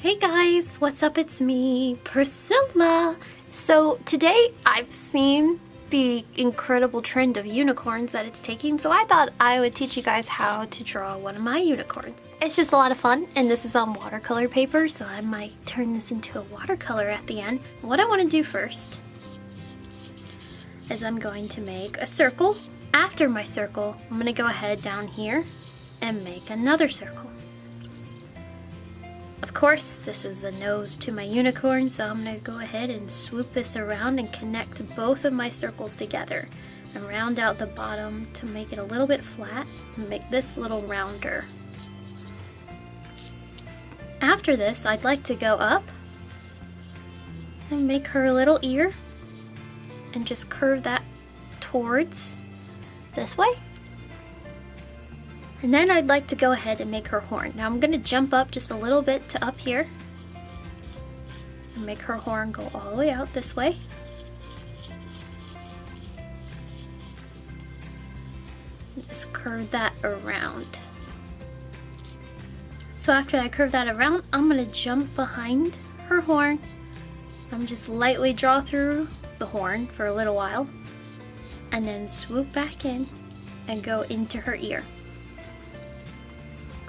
Hey guys, what's up? It's me, Priscilla. So today I've seen the incredible trend of unicorns that it's taking, so I thought I would teach you guys how to draw one of my unicorns. It's just a lot of fun, and this is on watercolor paper, so I might turn this into a watercolor at the end. What I want to do first is I'm going to make a circle. After my circle, I'm going to go ahead down here and make another circle. Of course, this is the nose to my unicorn, so I'm going to go ahead and swoop this around and connect both of my circles together and round out the bottom to make it a little bit flat and make this a little rounder. After this, I'd like to go up and make her a little ear and just curve that towards this way. And then I'd like to go ahead and make her horn. Now I'm going to jump up just a little bit to up here and make her horn go all the way out this way. And just curve that around. So after I curve that around, I'm going to jump behind her horn. I'm just lightly draw through the horn for a little while and then swoop back in and go into her ear.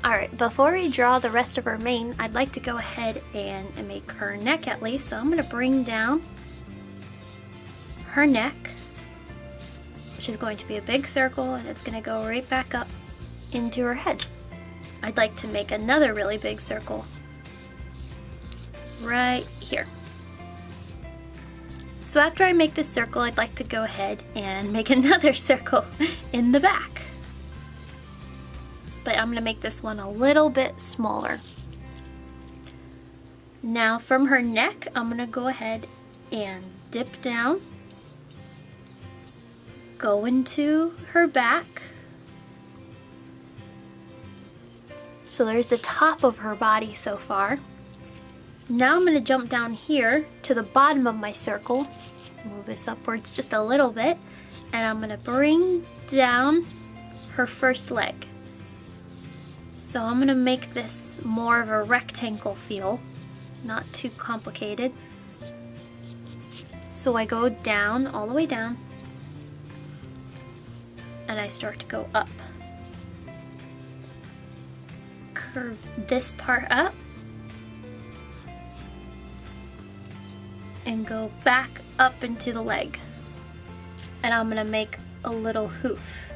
Alright, before we draw the rest of her mane, I'd like to go ahead and make her neck at least. So I'm going to bring down her neck, which is going to be a big circle, and it's going to go right back up into her head. I'd like to make another really big circle right here. So after I make this circle, I'd like to go ahead and make another circle in the back. But I'm going to make this one a little bit smaller. Now from her neck, I'm going to go ahead and dip down, go into her back. So there's the top of her body so far. Now I'm going to jump down here to the bottom of my circle, move this upwards just a little bit, and I'm going to bring down her first leg. So I'm going to make this more of a rectangle feel, not too complicated. So I go down, all the way down, and I start to go up. Curve this part up, and go back up into the leg. And I'm going to make a little hoof.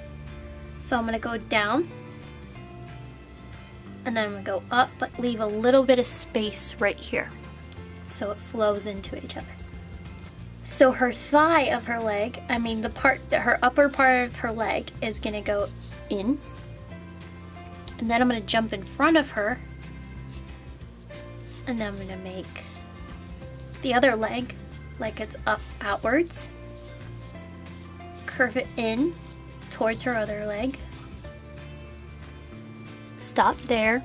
So I'm going to go down, and then I'm going to go up, but leave a little bit of space right here so it flows into each other. So her thigh of her leg, her upper part of her leg is going to go in, and then I'm going to jump in front of her, and then I'm going to make the other leg like it's up outwards, curve it in towards her other leg, stop there,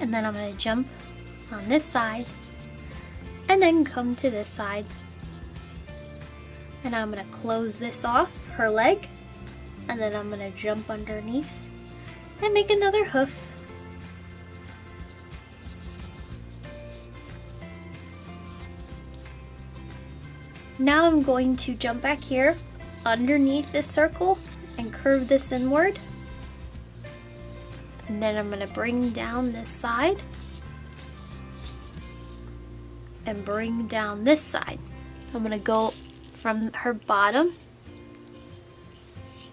and then I'm going to jump on this side and then come to this side, and I'm going to close this off, her leg, and then I'm going to jump underneath and make another hoof. Now I'm going to jump back here underneath this circle and curve this inward. And then I'm going to bring down this side and bring down this side. I'm going to go from her bottom,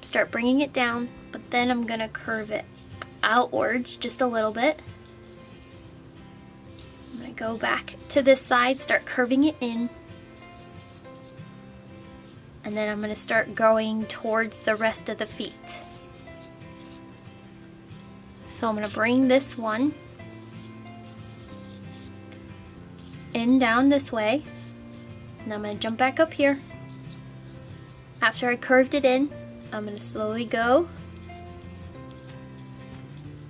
start bringing it down, but then I'm going to curve it outwards just a little bit. I'm going to go back to this side, start curving it in, and then I'm going to start going towards the rest of the feet. So I'm going to bring this one in down this way, and I'm going to jump back up here. After I curved it in, I'm going to slowly go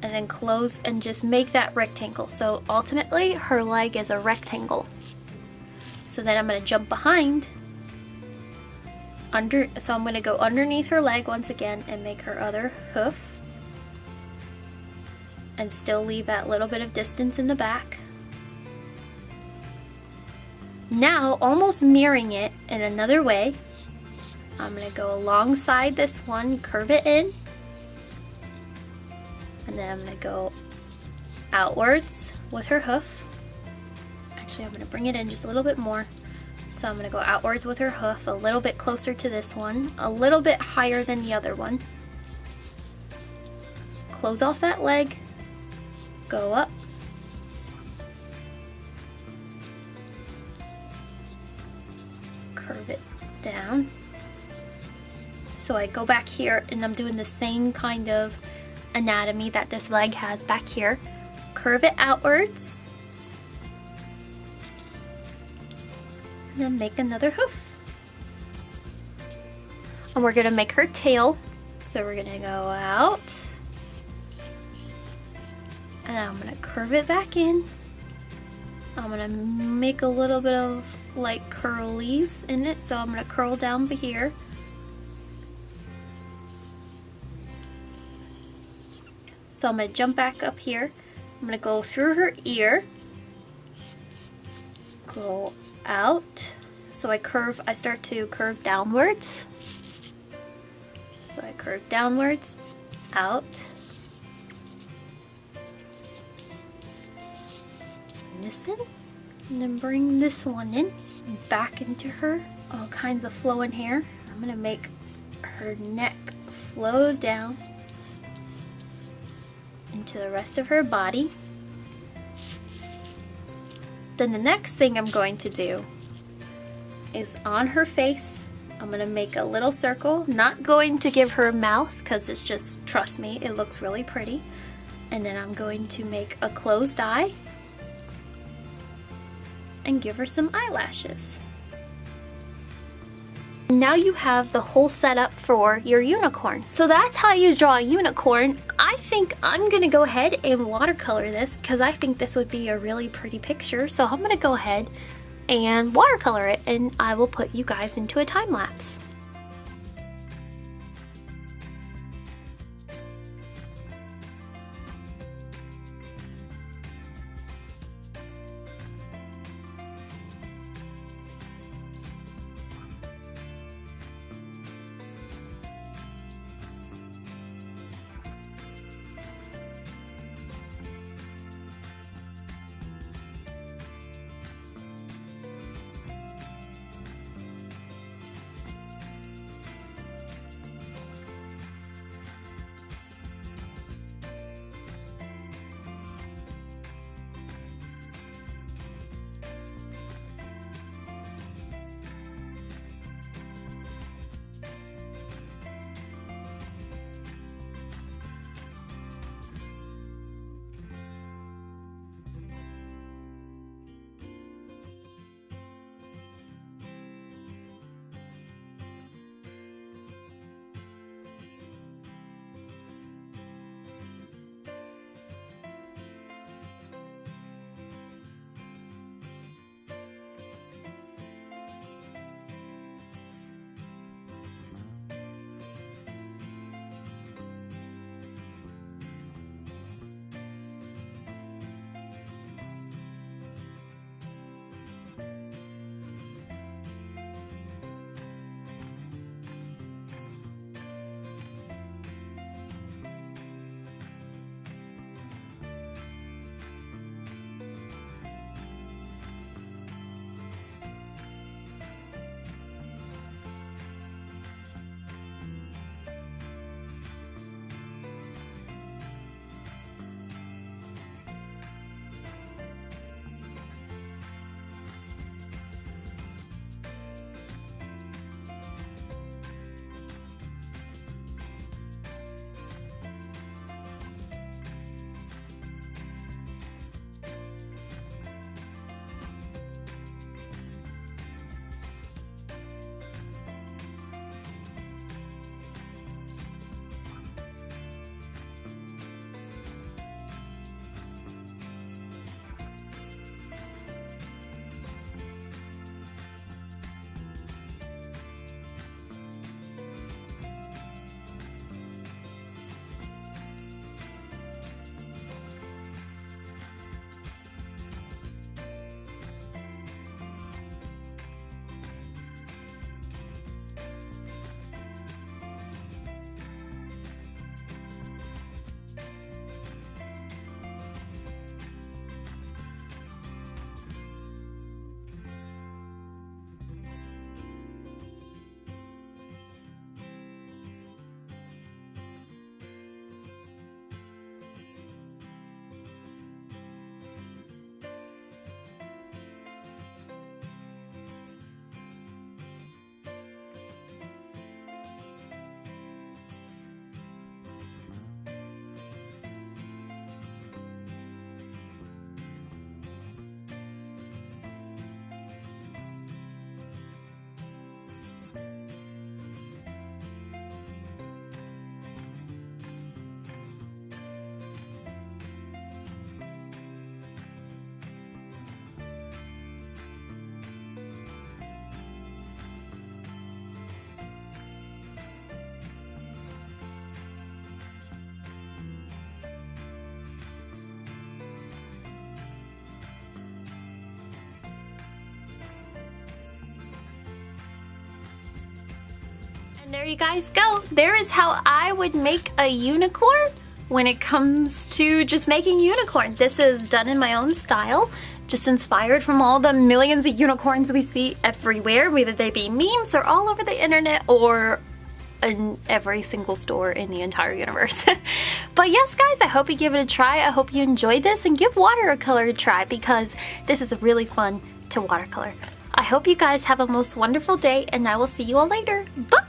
and then close and just make that rectangle. So ultimately her leg is a rectangle. So then I'm going to jump behind so I'm going to go underneath her leg once again and make her other hoof. and still leave that little bit of distance in the back. Now, almost mirroring it in another way, I'm going to go alongside this one, curve it in, and then I'm going to go outwards with her hoof. Actually, I'm going to bring it in just a little bit more. So I'm going to go outwards with her hoof, a little bit closer to this one, a little bit higher than the other one. Close off that leg, go up, curve it down. So I go back here and I'm doing the same kind of anatomy that this leg has back here. Curve it outwards. And then make another hoof. And we're gonna make her tail. So we're gonna go out. And I'm gonna curve it back in. I'm gonna make a little bit of like curlies in it. So I'm gonna curl down here. So I'm gonna jump back up here. I'm gonna go through her ear. Go out. So I start to curve downwards. So I curve downwards, out. Bring this in, and then bring this one in, back into her. All kinds of flowing hair. I'm gonna make her neck flow down into the rest of her body. Then the next thing I'm going to do is on her face, I'm gonna make a little circle, not going to give her a mouth because it's just, trust me, it looks really pretty. And then I'm going to make a closed eye and give her some eyelashes. Now you have the whole setup for your unicorn. So that's how you draw a unicorn. I think I'm gonna go ahead and watercolor this because I think this would be a really pretty picture. So I'm gonna go ahead and watercolor it, and I will put you guys into a time lapse. there you guys go. There is how I would make a unicorn when it comes to just making unicorn. This is done in my own style, just inspired from all the millions of unicorns we see everywhere, whether they be memes or all over the internet or in every single store in the entire universe. But yes guys, I hope you give it a try. I hope you enjoyed this, and give watercolor a try because this is really fun to watercolor. I hope you guys have a most wonderful day, and I will see you all later. Bye!